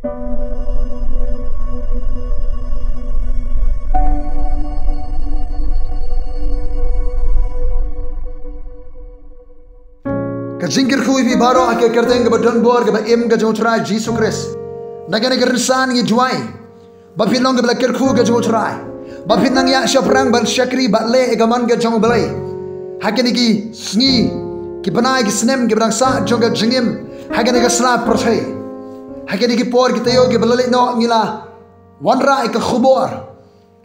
Kajingkir kui bi baro ake kerteng ke don bor ke ba im ke jotrai Jesus Christ. Nagane ke resan ye juai. Ba pinong ke belakir ku ke jotrai. Ba pinang ya syaprang ban syakri ba le e gaman ke jong belai. Hakene ki sngi ki banai ki snem ki bang sa jong ke jingim. Hakene ke sla perthai. Hakene ki por ki tayo ki belale no ngila. Wanra ke khubor.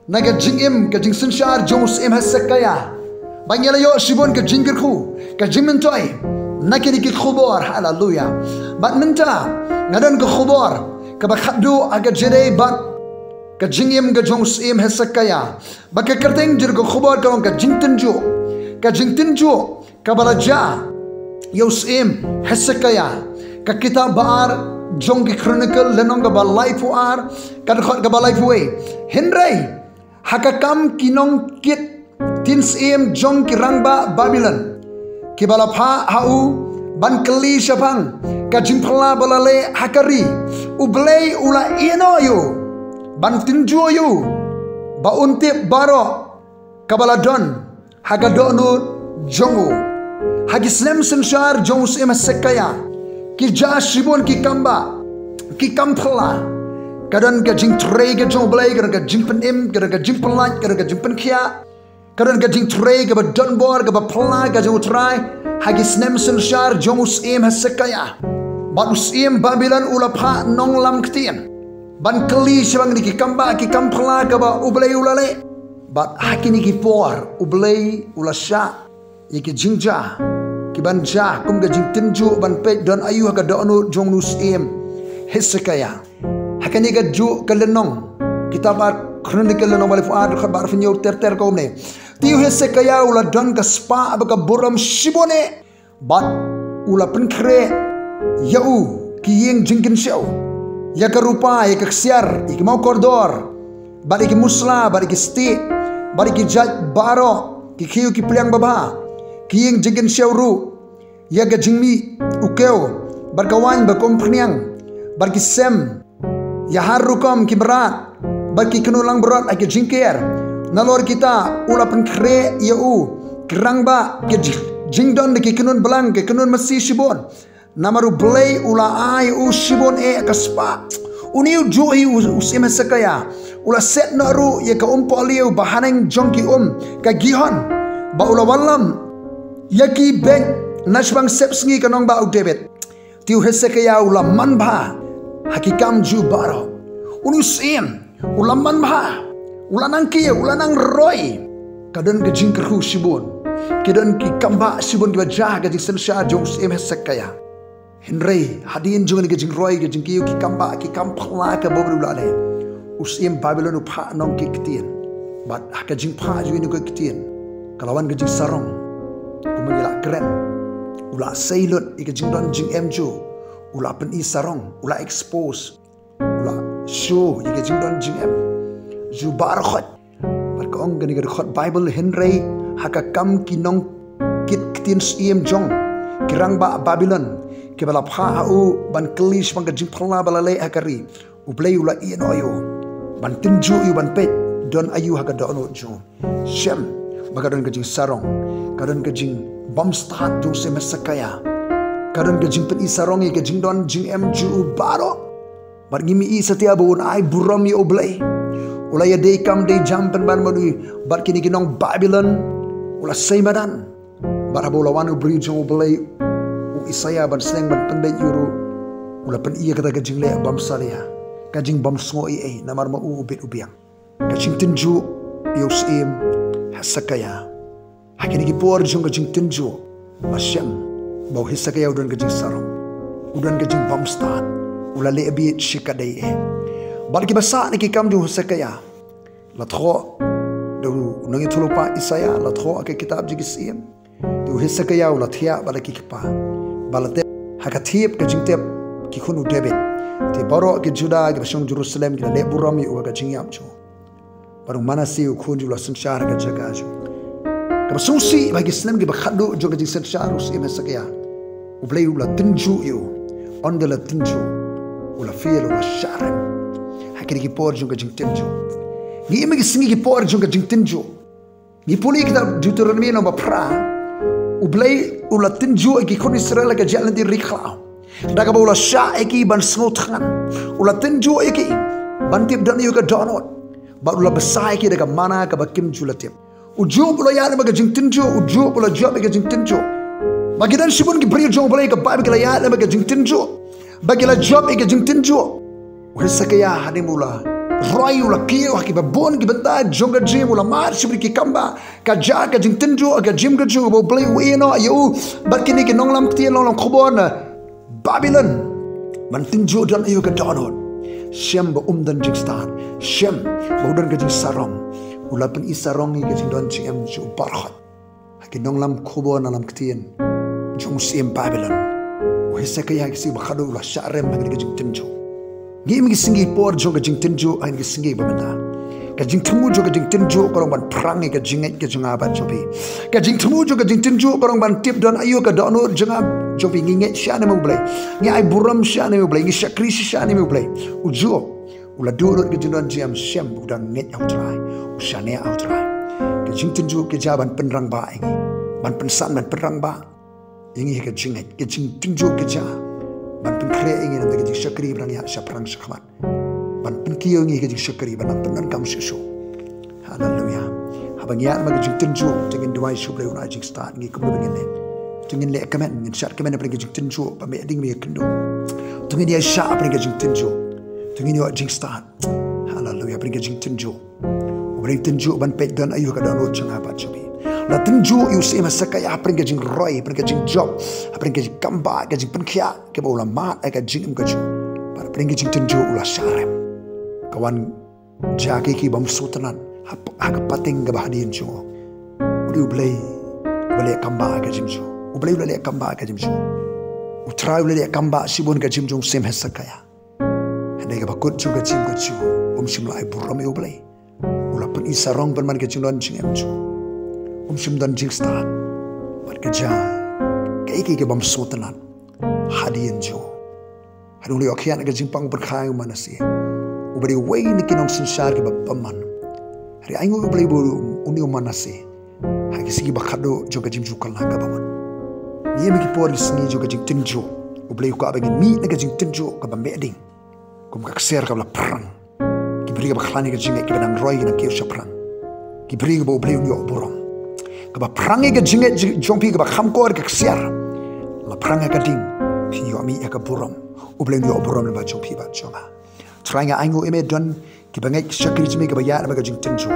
Naga jingim ke jing sinshar jong sim hasekaya. Banyala yo sibon ke jingkir ku ke jimentoi. Nakini ki khubor, haleluya. Bat minta ngadon ke khubor ke bakhadu aga jere bat ke jingim ke jong sim hasekaya. Ba ke kerteng jir ke khubor ke jingtenjo. Ke jingtenjo ke balaja yo sim hasekaya. Ke kitab baar jong ki chronicle lenong ke ba life ar ke khot ke ba life way. Henry hakakam kinong kit tin sim jong ki rangba Babylon. Kibala pha hau ban keli syapang kajimpala balale hakari ublei ula ino yu ban tinju yu ba untip baro kabala don hagadonu jongu hagislem senshar jongu sema sekaya ki jashibon ki kamba ki kampala kadon ka jing trei ka jong blei ka jimpen im ka jimpen light ka jimpen kia kadon ka jing trei ka don bor ka pala ka jong trai hagi snem senshar jong usim hasekaya ban usim Babylon ula pha nong lam ktien ban keli sibang ni ki kamba ki kampala ka ba ublei ulale bat hakini ki por ublei ula sha yiki jingja ki ban ja kum ga jing tinju ban pe don ayu ka donu jong usim hasekaya hakani ga ju kalenong kitabar chronicle no malif ad khabar finyo ter ko ne tiu hesekaya ula don ka spa abaka buram shibone bat ula penkre yau ki yeng jingkin show ya ka rupa ya ka ksiar ik mau kordor bat ik musla bat ik sti bat ik jaj baro ki khiu ki pliang baba ki yeng jingkin show ru ya ga jingmi ukeo barkawan ba komprniang bar ki sem ya harukom ki berat bagi kenulang berat ake jingker nalor kita ula penkre yau kerang ba ke jingdon de kenun belang ke kenun mesi shibon namaru blay ula ai u shibon e kaspa uniu johi usime sekaya ula set naru ye ka umpoliu bahaneng jongki ka gihon ba ula walam yaki bank nashbang sepsngi kanong ba udebet tiu hesekaya ula manba hakikam ju baro unusim ulaman bah ulanang kia ulanang roy kadon ke jingkru shibon kadon ki kamba shibon ki bajah ke jing sensha jong sim hasekaya henry hadin jong ke jing roy ke jing ki kamba ki kampla ke bobru lale usim Babylon upha nong ki ktien bat ke jing pha ju ni ko ktien kalawan ke jing sarong kumila keren ula sailot ke jing don jing emju ula pen i sarong ula expose ula show yike jingdon jingem ju bar khot par ko ong gani khot Bible Henry hakakam kinong kit tin sim jong kirang ba Babylon ke bala pha au ban klish bang jing phla balale akari ublei ula ino yo ban tinju yu ban pet don ayu haka dono jo shem bagadon ke jing sarong kadon ke jing bom start jong se mesakaya kadon ke jing pen i sarong ke jing don jing em ju baro bar ngimi i setia bun ai buram yo oblay ula ya day kam day jampen ban madu bar kini kinong Babylon ula seimadan bar abola wanu bridge oblay u isaya ban seng ban pendai yuru ula pen iya kata kajing le bam salia kajing bam so ai namar ma u ubit ubiang kajing tinju yo sim hasakaya hakini ki por jong kajing tinju asyam bau hisakaya udan kajing sarong udan kajing bam start ula le bi shikadai e barki basa ni ki kam du sekaya la tro do ngi thulupa isaya la tro ke kitab ji sim du hisekaya ula thia balaki pa balate hakathip ke jingtep ki khunu debet te baro ke juda ke bashong Jerusalem ke le burami u ga jingyam chu baru manasi u khunju la sanshar ga jaga chu ke basusi bagi Islam ke bakhadu jo ke jing sanshar us im sekaya u blay ula tinju yu on de la tinju ula feel ula sharem hakiri ki por junga jing tenjo ni imi singi ki por junga jing tenjo ni puli kita Deuteronomy no pra ublay ula tenjo ki kon Israel ka jalan di rikla daga ula sha eki ban snotran ula tenjo eki ban tip dan yu ka donot ba ula besai ki daga mana ka bakim julatip ujo ula ya ba jing tenjo ujo ula job ka jing tenjo bagi dan sibun ki bri jo ula ka ba ka ya ba jing tenjo bagi la job ka jing tenjo wesa ka ya hadimula Roy ula kio haki babon ki benda jonga jim ula mar sibri ki kamba ka ja ka jing tenjo ka jim ka ju bo play we no yu barkini ki nonglam kti nonglam khobon Babylon man tenjo dan ayu ka donot Shem ba dan jing stan Shem ba dan ka jing sarong ula pen isarong ni ka jing don jing em ju barkhat haki nonglam khobon alam ktien jong sim Babylon wesa ka ya ki si ba khadu ula sharem ba ka jing tenjo Gimi singi por joga jing tenjo ain gi singi babanda ka jing temu joga jing tenjo korong ban prang ka jinget ka junga ban jobi ka jing temu joga jing tenjo korong ban tip don ayo ka dono junga jobi nginget shane mo blay ngi ay buram shane mo blay ngi shakri shane mo blay ujo ula dolo ka jing don jam shem budan net outrai shane outrai ka jing tenjo ka jaban penrang ba ngi ban pensan ban penrang ba ngi ka jinget ka jing tenjo ka ja ban pen kre ingin na gajing shakri brang ya shaprang shakman ban pen kiyo ngi gajing shakri ban pen kam shisho hallelujah habang ya ma gajing tenjo tengin duai shuble una jing start ngi kum bengin le tengin le kamen ngin shat kamen na gajing tenjo ba me ding me kendo tengin ya sha apre gajing tenjo tengin yo jing start hallelujah apre gajing tenjo apre tenjo ban pe dan ayu ka dan ro changa ba chobi la tenjo yu se ma sakaya apre gajing roy apre gajing job apre gajing kamba gajing penkhia ke bola mat ka jing ka ju par apre gajing tenjo ula sharem kawan jake ki bam sultanan aka pating ga bahadin jo udi ublay bale kamba ka jing jo ublay bale kamba ka jing jo utrai bale kamba sibon ka jing jo sem hesakaya hande ga bakut jo ka jing ka ju shim lai buram ublay ula pen isarong ban man ka jing don jing em jo shim dan jing stat par ka ja kai ki bam sultanan hadin jo hadung li okhian ka jing pang berkhai manasi ubari wei ni kinong sinsar ke babman hari aingo ubari bu uni manasi ha ki sigi bakhado jo ka jing ju kal na ka bamon ni mi ki por sni jo ka jing tinjo ubari ko abagin mi na ka jing tinjo ka bambe ding kum ka kser ka la prang ki bri ka bakhlani ka jing ki banang roy na ki shaprang ki bri ka ubari uni oborom ka ba prangi ka jing jongpi ka ba kham ko ka kser la pranga ka ding pi yo mi ka burom ublen yo burom ba jongpi ba jonga tranga aingo eme don ki bangai shakri jimi ka ba ya ba ka jing tenjo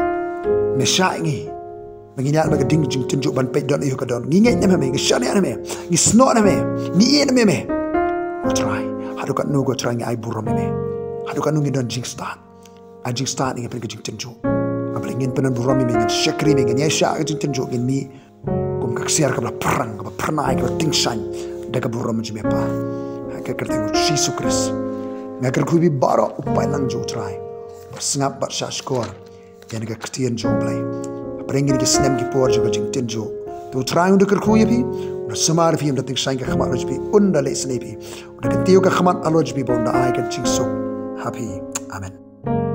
me sha ngi menginya ba ka ding jing tenjo ban pe don yo ka don ngi ngai me ngi sha ne me ngi sno ne me ni e me ko try hadu ka no go tranga ai burom me hadu ka no ngi don jing start a jing start ngi pa ka jing tenjo apalingin penan buram mi ngin shakri mi ngin ya sha jing tenjo ngin mi kum ka kser ka ba prang ka ba pranai ka ting san daga buram mi pa ka kerte Jesus Christ ngaker ku bi baro upai lang jo try bersngap ba sha skor yan ga ktien jo play apalingin ki snem ki por jo ga jing tenjo tu try unde ker ku yi na samar fi am ting san ka khama roj bi unda le snebi unda ka tiyo ka khaman aloj bi bonda ai ka jing so happy amen